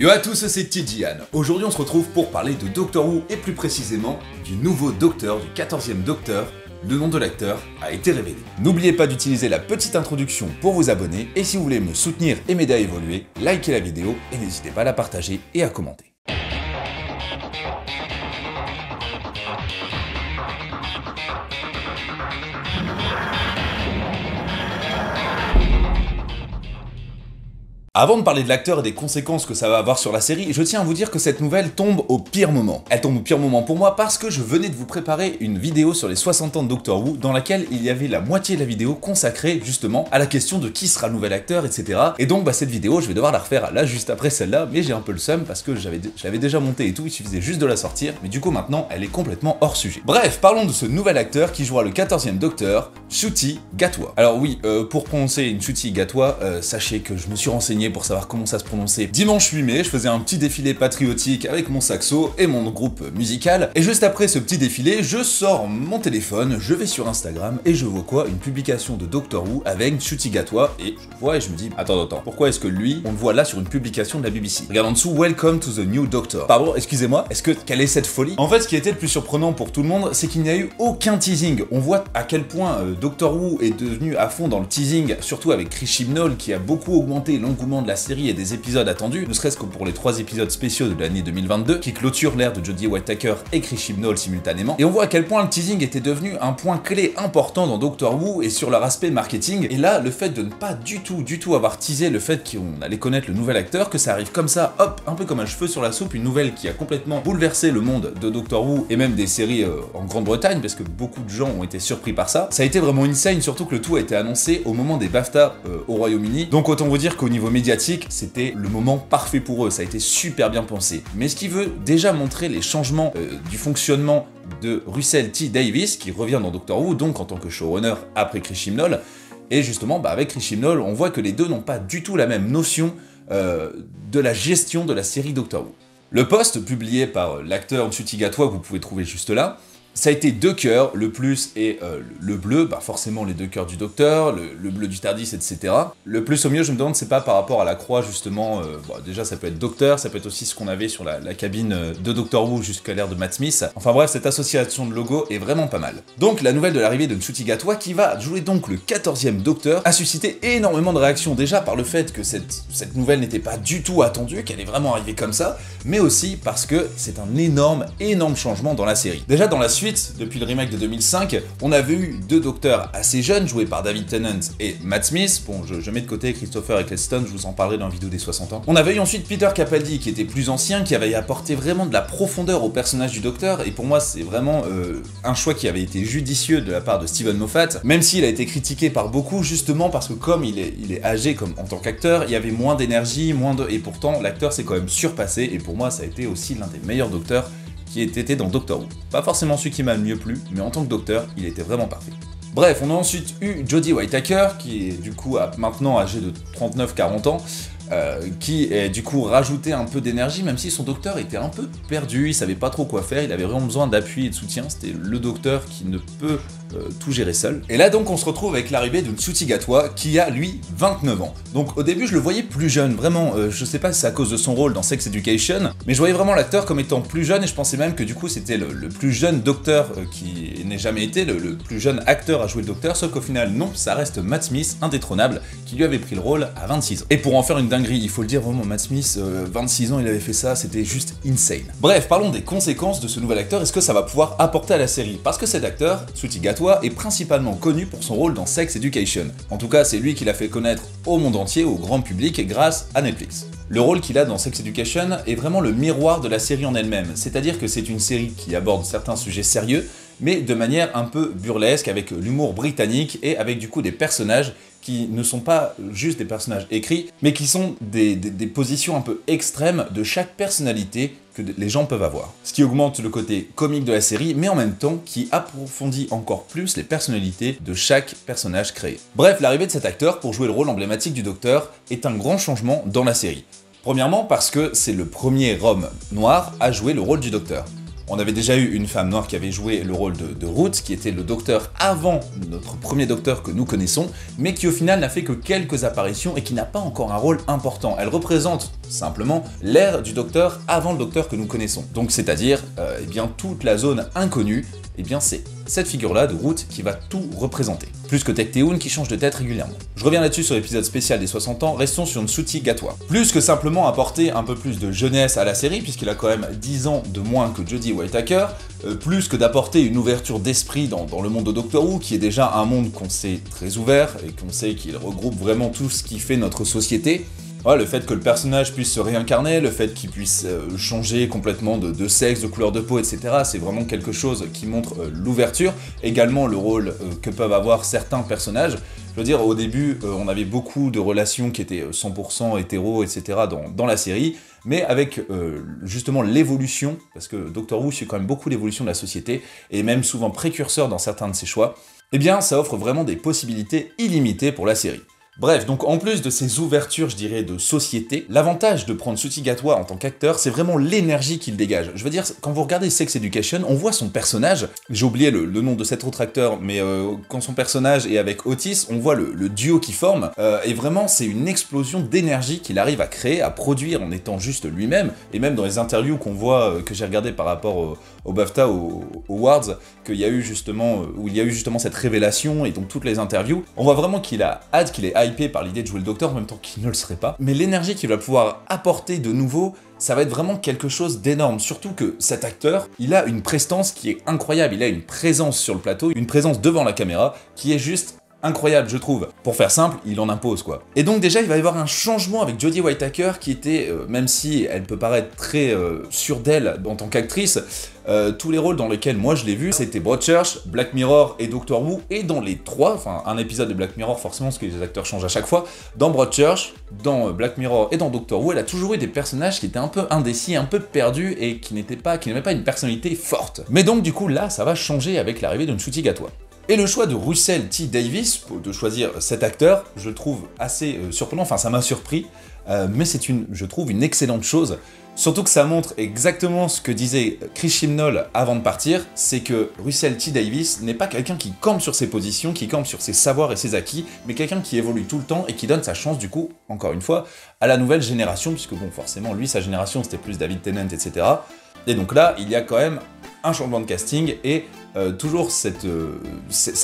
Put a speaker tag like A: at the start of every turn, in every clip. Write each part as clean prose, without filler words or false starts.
A: Yo à tous, c'est Tidian. Aujourd'hui on se retrouve pour parler de Doctor Who et plus précisément du nouveau Docteur, du 14e Docteur. Le nom de l'acteur a été révélé. N'oubliez pas d'utiliser la petite introduction pour vous abonner et si vous voulez me soutenir et m'aider à évoluer, likez la vidéo et n'hésitez pas à la partager et à commenter. Avant de parler de l'acteur et des conséquences que ça va avoir sur la série, je tiens à vous dire que cette nouvelle tombe au pire moment. Elle tombe au pire moment pour moi parce que je venais de vous préparer une vidéo sur les 60 ans de Doctor Who dans laquelle il y avait la moitié de la vidéo consacrée justement à la question de qui sera le nouvel acteur, etc. Et donc cette vidéo, je vais devoir la refaire là juste après celle-là, mais j'ai un peu le seum parce que je l'avais déjà montée et tout, il suffisait juste de la sortir, mais du coup maintenant elle est complètement hors sujet. Bref, parlons de ce nouvel acteur qui jouera le 14e Docteur, Ncuti Gatwa. Alors oui, pour prononcer Ncuti Gatwa, sachez que je me suis renseigné pour savoir comment ça se prononçait. Dimanche 8 mai, je faisais un petit défilé patriotique avec mon saxo et mon groupe musical, et juste après ce petit défilé, je sors mon téléphone, je vais sur Instagram, et je vois quoi? Une publication de Doctor Who avec Ncuti Gatwa, et je vois et je me dis, attends, pourquoi est-ce que lui, on le voit là sur une publication de la BBC? Regarde en dessous, Welcome to the new Doctor. Pardon, excusez-moi, quelle est cette folie? En fait, ce qui était le plus surprenant pour tout le monde, c'est qu'il n'y a eu aucun teasing. On voit à quel point Doctor Who est devenu à fond dans le teasing, surtout avec Chris Chibnall, qui a beaucoup augmenté l'engouement de la série et des épisodes attendus, ne serait-ce que pour les 3 épisodes spéciaux de l'année 2022, qui clôturent l'ère de Jodie Whittaker et Chris Chibnall simultanément, et on voit à quel point le teasing était devenu un point clé important dans Doctor Who et sur leur aspect marketing, et là, le fait de ne pas du tout avoir teasé le fait qu'on allait connaître le nouvel acteur, que ça arrive comme ça, hop, un peu comme un cheveu sur la soupe, une nouvelle qui a complètement bouleversé le monde de Doctor Who, et même des séries en Grande-Bretagne, parce que beaucoup de gens ont été surpris par ça. Ça a été vraiment insane, surtout que le tout a été annoncé au moment des BAFTA au Royaume-Uni, donc autant vous dire qu'au niveau médiatique, c'était le moment parfait pour eux, ça a été super bien pensé. Mais ce qui veut déjà montrer les changements du fonctionnement de Russell T Davies, qui revient dans Doctor Who, donc en tant que showrunner après Chris Chibnall, et justement, avec Chris Chibnall, on voit que les deux n'ont pas du tout la même notion de la gestion de la série Doctor Who. Le post publié par l'acteur Ncuti Gatwa, que vous pouvez trouver juste là, ça a été 2 cœurs, le plus et le bleu, forcément les 2 cœurs du Docteur, le bleu du Tardis, etc. Le plus au mieux, je me demande, c'est pas par rapport à la croix, justement, déjà ça peut être Docteur, ça peut être aussi ce qu'on avait sur la cabine de Doctor Who jusqu'à l'ère de Matt Smith. Enfin bref, cette association de logos est vraiment pas mal. Donc la nouvelle de l'arrivée de Ncuti Gatwa, qui va jouer donc le 14e Docteur, a suscité énormément de réactions, déjà par le fait que cette nouvelle n'était pas du tout attendue, qu'elle est vraiment arrivée comme ça, mais aussi parce que c'est un énorme changement dans la série. Déjà dans la suite, depuis le remake de 2005, on avait eu 2 docteurs assez jeunes, joués par David Tennant et Matt Smith. Bon, je mets de côté Christopher Eccleston, je vous en parlerai dans la vidéo des 60 ans. On avait eu ensuite Peter Capaldi, qui était plus ancien, qui avait apporté vraiment de la profondeur au personnage du Docteur, et pour moi, c'est vraiment un choix qui avait été judicieux de la part de Steven Moffat, même s'il a été critiqué par beaucoup, justement parce que comme il est âgé comme en tant qu'acteur, il y avait moins d'énergie, et pourtant, l'acteur s'est quand même surpassé, et pour moi, ça a été aussi l'un des meilleurs Docteurs qui était dans Doctor Who. Pas forcément celui qui m'a le mieux plu, mais en tant que Docteur, il était vraiment parfait. Bref, on a ensuite eu Jodie Whittaker, qui est du coup maintenant âgé de 39-40 ans, qui est du coup rajouté un peu d'énergie, même si son Docteur était un peu perdu, il savait pas trop quoi faire, il avait vraiment besoin d'appui et de soutien, c'était le Docteur qui ne peut tout gérer seul. Et là donc on se retrouve avec l'arrivée de Ncuti Gatwa, qui a lui 29 ans. Donc au début je le voyais plus jeune, vraiment, je sais pas si c'est à cause de son rôle dans Sex Education, mais je voyais vraiment l'acteur comme étant plus jeune, et je pensais même que du coup c'était le plus jeune Docteur qui n'ait jamais été, le plus jeune acteur à jouer le Docteur, sauf qu'au final non, ça reste Matt Smith, indétrônable, qui lui avait pris le rôle à 26 ans. Et pour en faire une dinguerie, il faut le dire vraiment, Matt Smith, 26 ans il avait fait ça, c'était juste insane. Bref, parlons des conséquences de ce nouvel acteur, est-ce que ça va pouvoir apporter à la série? Parce que cet acteur, Ncuti Gatwa, est principalement connu pour son rôle dans Sex Education. En tout cas, c'est lui qui l'a fait connaître au monde entier, au grand public, grâce à Netflix. Le rôle qu'il a dans Sex Education est vraiment le miroir de la série en elle-même, c'est-à-dire que c'est une série qui aborde certains sujets sérieux, mais de manière un peu burlesque, avec l'humour britannique et avec du coup des personnages qui ne sont pas juste des personnages écrits, mais qui sont des positions un peu extrêmes de chaque personnalité que les gens peuvent avoir. Ce qui augmente le côté comique de la série, mais en même temps qui approfondit encore plus les personnalités de chaque personnage créé. Bref, l'arrivée de cet acteur pour jouer le rôle emblématique du Docteur est un grand changement dans la série. Premièrement parce que c'est le premier homme noir à jouer le rôle du Docteur. On avait déjà eu une femme noire qui avait joué le rôle de Ruth, qui était le Docteur avant notre premier Docteur que nous connaissons, mais qui au final n'a fait que quelques apparitions et qui n'a pas encore un rôle important. Elle représente simplement l'ère du Docteur avant le Docteur que nous connaissons. Donc c'est-à-dire, eh bien toute la zone inconnue, eh bien c'est cette figure-là de Root qui va tout représenter. Plus que Tecteun qui change de tête régulièrement. Je reviens là-dessus sur l'épisode spécial des 60 ans, restons sur Ncuti Gatwa. Plus que simplement apporter un peu plus de jeunesse à la série, puisqu'il a quand même 10 ans de moins que Jodie Whittaker, plus que d'apporter une ouverture d'esprit dans le monde de Doctor Who, qui est déjà un monde qu'on sait très ouvert, et qu'on sait qu'il regroupe vraiment tout ce qui fait notre société. Ouais, le fait que le personnage puisse se réincarner, le fait qu'il puisse changer complètement de sexe, de couleur de peau, etc. C'est vraiment quelque chose qui montre l'ouverture. Également le rôle que peuvent avoir certains personnages. Je veux dire, au début, on avait beaucoup de relations qui étaient 100% hétéro, etc. dans la série. Mais avec justement l'évolution, parce que Doctor Who suit quand même beaucoup l'évolution de la société, et même souvent précurseur dans certains de ses choix, eh bien ça offre vraiment des possibilités illimitées pour la série. Bref, donc en plus de ces ouvertures, je dirais, de société, l'avantage de prendre Ncuti Gatwa en tant qu'acteur, c'est vraiment l'énergie qu'il dégage. Je veux dire, quand vous regardez Sex Education, on voit son personnage, j'ai oublié le nom de cet autre acteur, mais quand son personnage est avec Otis, on voit le duo qui forme, et vraiment c'est une explosion d'énergie qu'il arrive à créer, à produire en étant juste lui-même, et même dans les interviews qu'on voit, que j'ai regardé par rapport au BAFTA, aux Awards, qu'il y a eu justement, où il y a eu justement cette révélation, et donc toutes les interviews, on voit vraiment qu'il a hâte, qu'il est hypé par l'idée de jouer le Docteur en même temps qu'il ne le serait pas, mais l'énergie qu'il va pouvoir apporter de nouveau, ça va être vraiment quelque chose d'énorme, surtout que cet acteur, il a une prestance qui est incroyable, il a une présence sur le plateau, une présence devant la caméra, qui est juste incroyable, je trouve. Pour faire simple, il en impose, quoi. Et donc déjà, il va y avoir un changement avec Jodie Whittaker, qui était, même si elle peut paraître très sûre d'elle en tant qu'actrice, tous les rôles dans lesquels moi je l'ai vu, c'était Broadchurch, Black Mirror et Doctor Who, et dans les trois, enfin un épisode de Black Mirror forcément, parce que les acteurs changent à chaque fois, dans Broadchurch, dans Black Mirror et dans Doctor Who, elle a toujours eu des personnages qui étaient un peu indécis, un peu perdus, et qui n'avaient pas une personnalité forte. Mais donc du coup là, ça va changer avec l'arrivée de Ncuti Gatwa. Et le choix de Russell T. Davies, de choisir cet acteur, je le trouve assez surprenant, enfin ça m'a surpris, mais c'est je trouve une excellente chose, surtout que ça montre exactement ce que disait Chris Chibnall avant de partir, c'est que Russell T. Davies n'est pas quelqu'un qui campe sur ses positions, qui campe sur ses savoirs et ses acquis, mais quelqu'un qui évolue tout le temps et qui donne sa chance du coup, encore une fois, à la nouvelle génération, puisque bon forcément lui, sa génération c'était plus David Tennant, etc. Et donc là, il y a quand même un changement de casting et toujours cette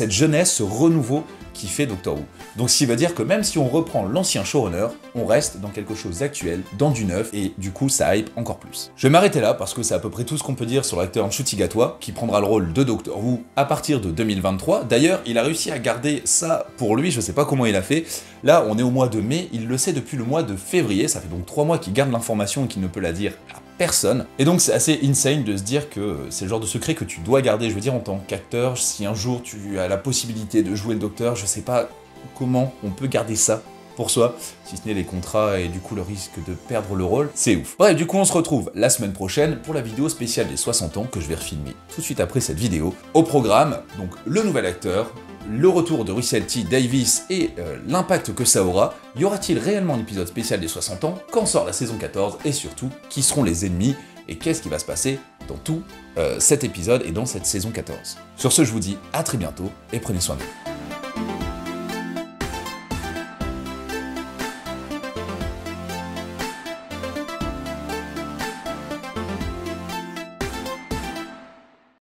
A: jeunesse, ce renouveau qui fait Doctor Who. Donc ce qui veut dire que même si on reprend l'ancien showrunner, on reste dans quelque chose d'actuel, dans du neuf, et du coup ça hype encore plus. Je vais m'arrêter là parce que c'est à peu près tout ce qu'on peut dire sur l'acteur Ncuti Gatwa, qui prendra le rôle de Doctor Who à partir de 2023. D'ailleurs, il a réussi à garder ça pour lui, je sais pas comment il a fait. Là, on est au mois de mai, il le sait depuis le mois de février, ça fait donc 3 mois qu'il garde l'information et qu'il ne peut la dire à personne. Et donc c'est assez insane de se dire que c'est le genre de secret que tu dois garder, je veux dire en tant qu'acteur, si un jour tu as la possibilité de jouer le Docteur, je sais pas comment on peut garder ça pour soi, si ce n'est les contrats et du coup le risque de perdre le rôle, c'est ouf. Bref, du coup on se retrouve la semaine prochaine pour la vidéo spéciale des 60 ans que je vais refilmer tout de suite après cette vidéo. Au programme, donc le nouvel acteur, le retour de Russell T. Davies et l'impact que ça aura, y aura-t-il réellement un épisode spécial des 60 ans, quand sort la saison 14, et surtout, qui seront les ennemis, et qu'est-ce qui va se passer dans tout cet épisode et dans cette saison 14. Sur ce, je vous dis à très bientôt, et prenez soin de vous.